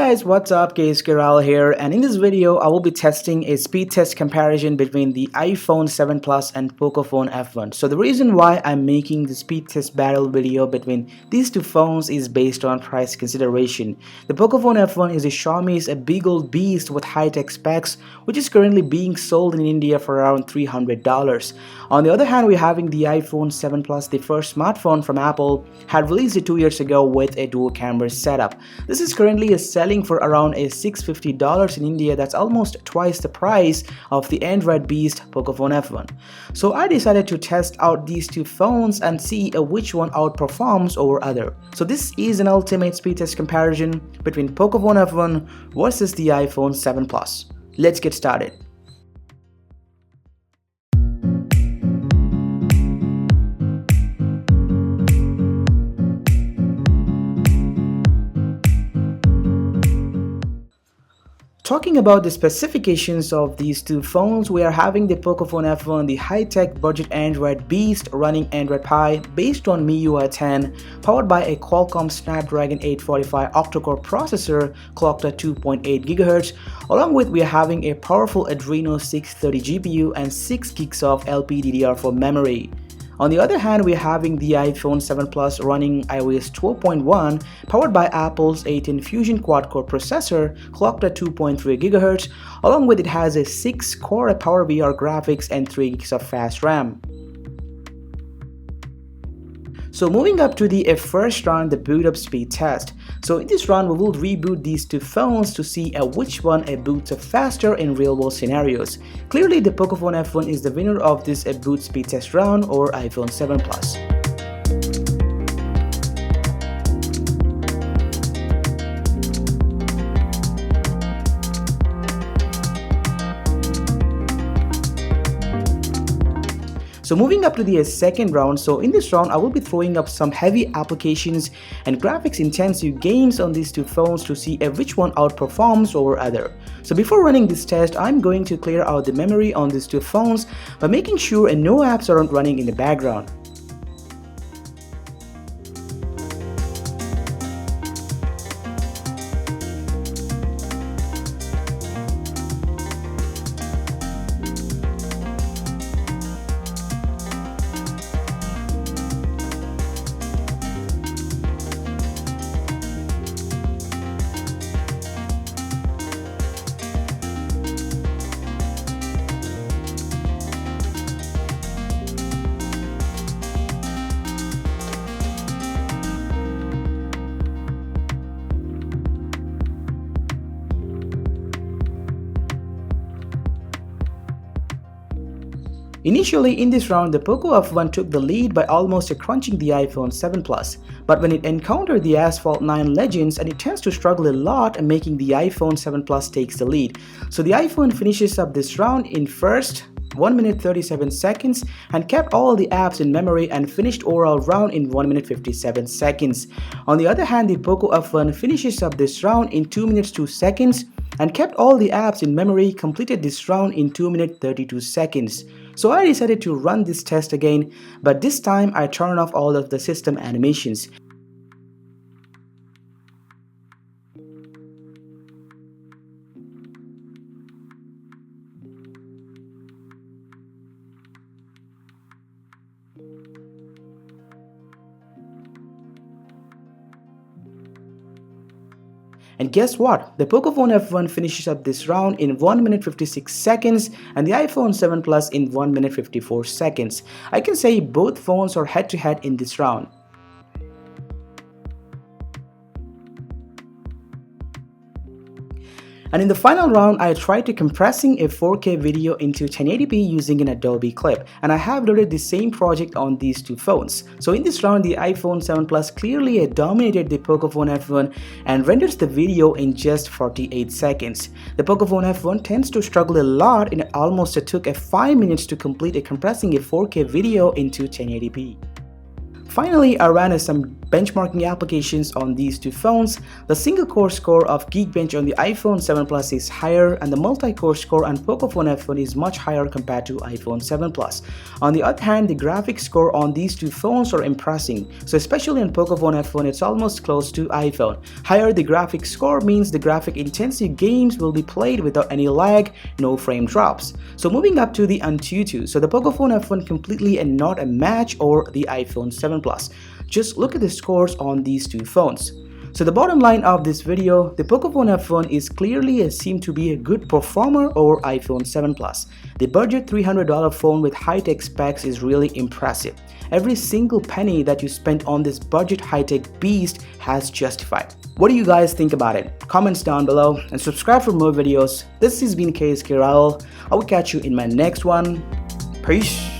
guys, what's up? Case Kiral here, and in this video I will be testing a speed test comparison between the iPhone 7 Plus and Pocophone F1. So the reason why I'm making the speed test battle video between these two phones is based on price consideration. The Pocophone F1 is a Xiaomi's a big old beast with high-tech specs, which is currently being sold in India for around $300. On the other hand, we're having the iPhone 7 Plus, the first smartphone from Apple, had released it 2 years ago with a dual camera setup. This is currently selling for around a $650 in India. That's almost twice the price of the Android beast Pocophone F1. So I decided to test out these two phones and see which one outperforms over other. So this is an ultimate speed test comparison between Pocophone F1 versus the iPhone 7 Plus. Let's get started. Talking about the specifications of these two phones, we are having the Pocophone F1, the high-tech budget Android beast running Android Pie based on MIUI 10, powered by a Qualcomm Snapdragon 845 octa-core processor clocked at 2.8 GHz. Along with, we are having a powerful Adreno 630 GPU and 6 gigs of LPDDR4 memory. On the other hand, we're having the iPhone 7 Plus running iOS 12.1 powered by Apple's A10 Fusion quad-core processor clocked at 2.3 GHz. Along with it has a 6-core PowerVR graphics and 3 gigs of fast RAM. So moving up to the first round, the boot up speed test. So in this round, we will reboot these two phones to see which one boots up faster in real world scenarios. Clearly, the Pocophone F1 is the winner of this boot speed test round over iPhone 7 Plus. So moving up to the second round, so in this round I will be throwing up some heavy applications and graphics intensive games on these two phones to see which one outperforms over other. So before running this test, I'm going to clear out the memory on these two phones by making sure no apps aren't running in the background. Initially in this round, the Poco F1 took the lead by almost crunching the iPhone 7 Plus, but when it encountered the Asphalt 9 Legends, and it tends to struggle a lot, making the iPhone 7 Plus takes the lead. So the iPhone finishes up this round in first 1 minute 37 seconds and kept all the apps in memory and finished overall round in 1 minute 57 seconds. On the other hand, the Poco F1 finishes up this round in 2 minutes 2 seconds and kept all the apps in memory, completed this round in 2 minutes 32 seconds. So I decided to run this test again, but this time I turned off all of the system animations. And guess what? The Pocophone F1 finishes up this round in 1 minute 56 seconds and the iPhone 7 Plus in 1 minute 54 seconds. I can say both phones are head to head in this round. And in the final round, I tried to compressing a 4K video into 1080p using an Adobe Clip, and I have loaded the same project on these two phones. So in this round, the iPhone 7 Plus clearly dominated the Pocophone F1 and renders the video in just 48 seconds. The Pocophone F1 tends to struggle a lot, and it almost took 5 minutes to complete compressing a 4K video into 1080p. Finally, I ran some benchmarking applications on these two phones, the single-core score of Geekbench on the iPhone 7 Plus is higher, and the multi-core score on Pocophone F1 is much higher compared to iPhone 7 Plus. On the other hand, the graphics score on these two phones are impressive. So especially on Pocophone F1, it's almost close to iPhone. Higher the graphics score means the graphic-intensive games will be played without any lag, no frame drops. So moving up to the Antutu, so the Pocophone F1 completely and not a match or the iPhone 7 Plus. Just look at the scores on these two phones. So the bottom line of this video, the Pocophone F1 is clearly seemed to be a good performer over iPhone 7 Plus. The budget $300 phone with high-tech specs is really impressive. Every single penny that you spent on this budget high-tech beast has justified. What do you guys think about it? Comments down below and subscribe for more videos. This has been KSK Rahul. I will catch you in my next one. Peace.